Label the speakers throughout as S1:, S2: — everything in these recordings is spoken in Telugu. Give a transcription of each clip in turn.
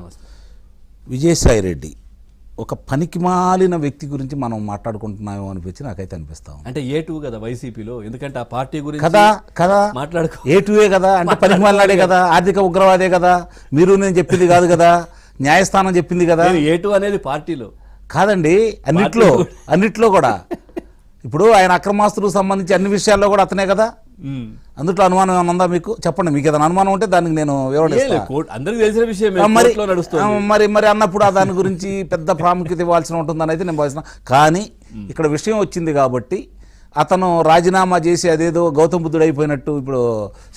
S1: నమస్తే.
S2: విజయసాయి రెడ్డి ఒక పనికిమాలిన వ్యక్తి గురించి మనం మాట్లాడుకుంటున్నామో అనిపించి నాకైతే అనిపిస్తాం.
S1: అంటే A2 కదా వైసీపీలో, ఎందుకంటే ఆ పార్టీ గురించి
S2: కదా
S1: మాట్లాడుకో.
S2: A2 కదా, అంటే పనికిమాలినాడే కదా, ఆర్థిక ఉగ్రవాదే కదా, మీరు నేను చెప్పింది కాదు కదా, న్యాయస్థానం చెప్పింది కదా.
S1: A2 అనేది పార్టీలో
S2: కాదండి, అన్నిట్లో కూడా ఇప్పుడు ఆయన అక్రమాస్తులకు సంబంధించి అన్ని విషయాల్లో కూడా అతనే కదా. అందుట్లో అనుమానం ఏమైనా ఉందా మీకు? చెప్పండి, మీకు ఏదైనా అనుమానం ఉంటే దానికి నేను వివరిస్తాను.
S1: అందరికి తెలిసిన విషయం
S2: మరి అన్నప్పుడు దాని గురించి పెద్ద ప్రాముఖ్యత ఇవ్వాల్సిన ఉంటుందని అయితే నేను భావిస్తున్నా. కానీ ఇక్కడ విషయం వచ్చింది కాబట్టి అతను రాజీనామా చేసి అదేదో గౌతమ బుద్ధుడు అయిపోయినట్టు, ఇప్పుడు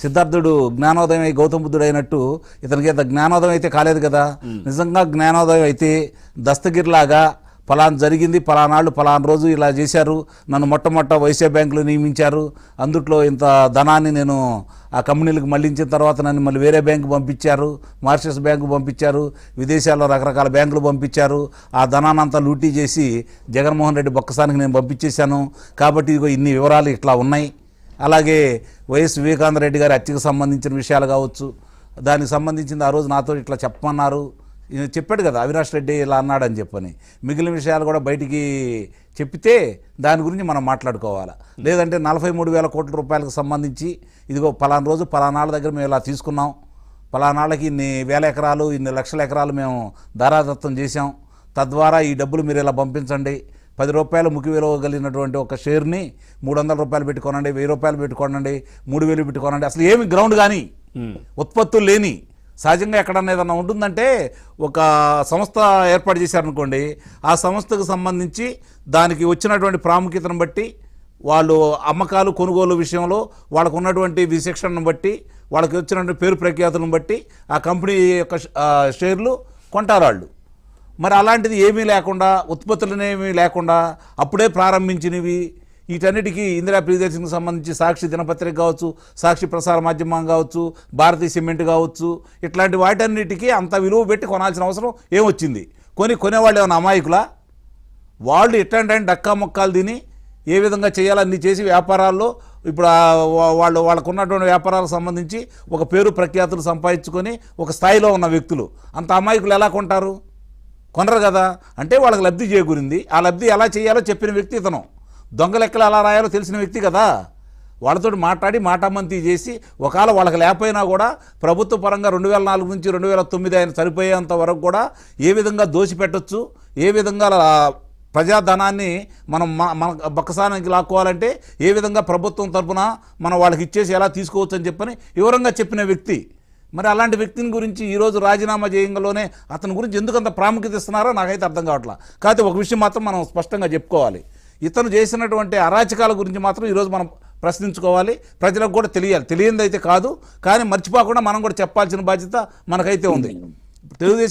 S2: సిద్ధార్థుడు జ్ఞానోదయం అయి గౌతమ బుద్ధుడు అయినట్టు ఇతనికి జ్ఞానోదయం అయితే కాలేదు కదా. నిజంగా జ్ఞానోదయం అయితే దస్తగిరిలాగా ఫలానా జరిగింది, ఫలానాళ్ళు ఫలానా రోజు ఇలా చేశారు, నన్ను మొట్టమొదట వైశ్య బ్యాంకులో నియమించారు, అందుట్లో ఇంత ధనాన్ని నేను ఆ కంపెనీలకు మళ్లించిన తర్వాత నన్ను మళ్ళీ వేరే బ్యాంకు పంపించారు, మారిషస్ బ్యాంకు పంపించారు, విదేశాల్లో రకరకాల బ్యాంకులు పంపించారు, ఆ ధనాన్ని అంతా లూటీ చేసి జగన్మోహన్ రెడ్డి బొక్కసానికి నేను పంపించేశాను, కాబట్టి ఇదిగో ఇన్ని వివరాలు ఇట్లా ఉన్నాయి. అలాగే వైఎస్ వివేకానంద రెడ్డి గారి హత్యకు సంబంధించిన విషయాలు కావచ్చు, దానికి సంబంధించింది ఆ రోజు నాతో ఇట్లా చెప్పమన్నారు, చెప్పాడు కదా అవినాష్ రెడ్డి ఇలా అన్నాడని చెప్పని, మిగిలిన విషయాలు కూడా బయటికి చెప్పితే దాని గురించి మనం మాట్లాడుకోవాలి. లేదంటే 43,000 కోట్ల రూపాయలకు సంబంధించి ఇదిగో పలానా రోజు పలానాళ్ళ దగ్గర మేము ఇలా తీసుకున్నాం, పలానాళ్ళకి ఇన్ని వేల ఎకరాలు ఇన్ని లక్షల ఎకరాలు మేము ధారాదత్తం చేశాం, తద్వారా ఈ డబ్బులు మీరు ఇలా పంపించండి, 10 రూపాయలు ముఖ్య విలువ కలిగినటువంటి ఒక షేర్ని 300 రూపాయలు పెట్టి కొనండి, 1000 రూపాయలు పెట్టి కొనండి, 3000 పెట్టి కొనండి, అసలు ఏమి గ్రౌండ్ కానీ ఉత్పత్తులు లేని, సహజంగా ఎక్కడన్నా ఏదన్నా ఉంటుందంటే ఒక సంస్థ ఏర్పాటు చేశారనుకోండి, ఆ సంస్థకు సంబంధించి దానికి వచ్చినటువంటి ప్రాముఖ్యతను బట్టి వాళ్ళు అమ్మకాలు కొనుగోలు విషయంలో వాళ్ళకు ఉన్నటువంటి విశిక్షణను బట్టి వాళ్ళకి వచ్చినటువంటి పేరు ప్రఖ్యాతులను బట్టి ఆ కంపెనీ యొక్క షేర్లు కొంటారు వాళ్ళు. మరి అలాంటిది ఏమీ లేకుండా, ఉత్పత్తులనేమీ లేకుండా అప్పుడే ప్రారంభించినవి వీటన్నిటికీ ఇందిరా ప్రియదర్శినికి సంబంధించి సాక్షి దినపత్రిక కావచ్చు, సాక్షి ప్రసార మాధ్యమం కావచ్చు, భారతీయ సిమెంట్ కావచ్చు, ఇట్లాంటి వాటన్నిటికీ అంత విలువ పెట్టి కొనాల్సిన అవసరం ఏమొచ్చింది? కొనేవాళ్ళు ఏమైనా అమాయకులా? వాళ్ళు ఎట్లాంటి డక్కా మొక్కాలు తిని ఏ విధంగా చేయాలన్నీ చేసి వ్యాపారాల్లో ఇప్పుడు వాళ్ళకు ఉన్నటువంటి వ్యాపారాలకు సంబంధించి ఒక పేరు ప్రఖ్యాతులు సంపాదించుకొని ఒక స్థాయిలో ఉన్న వ్యక్తులు అంత అమాయకులు ఎలా కొంటారు? కొనరు కదా. అంటే వాళ్ళకి లబ్ధి చేకూరింది, ఆ లబ్ధి ఎలా చేయాలో చెప్పిన వ్యక్తి ఇతను, దొంగ లెక్కలు ఎలా రాయాలో తెలిసిన వ్యక్తి కదా. వాళ్ళతో మాట్లాడి మాటామంతి చేసి ఒకవేళ వాళ్ళకి లేకపోయినా కూడా ప్రభుత్వ పరంగా 2004 నుంచి 2009 ఆయన సరిపోయేంత వరకు కూడా ఏ విధంగా దోచిపెట్టచ్చు, ఏ విధంగా ప్రజాధనాన్ని మనం మన బక్కసానానికి లాక్కోవాలంటే ఏ విధంగా ప్రభుత్వం తరఫున మనం వాళ్ళకి ఇచ్చేసి ఎలా తీసుకోవచ్చు అని చెప్పని వివరంగా చెప్పిన వ్యక్తి. మరి అలాంటి వ్యక్తిని గురించి ఈరోజు రాజీనామా చేయంగానే అతని గురించి ఎందుకంత ప్రాముఖ్యత ఇస్తున్నారో నాకైతే అర్థం కావట్లా. కాకపోతే ఒక విషయం మాత్రం మనం స్పష్టంగా చెప్పుకోవాలి, ఇతను చేసినటువంటి అరాచకాల గురించి మాత్రం ఈరోజు మనం ప్రశ్నించుకోవాలి, ప్రజలకు కూడా తెలియాలి. తెలియంది అయితే కాదు, కానీ మర్చిపోకుండా మనం కూడా చెప్పాల్సిన బాధ్యత మనకైతే ఉంది. తెలుగుదేశం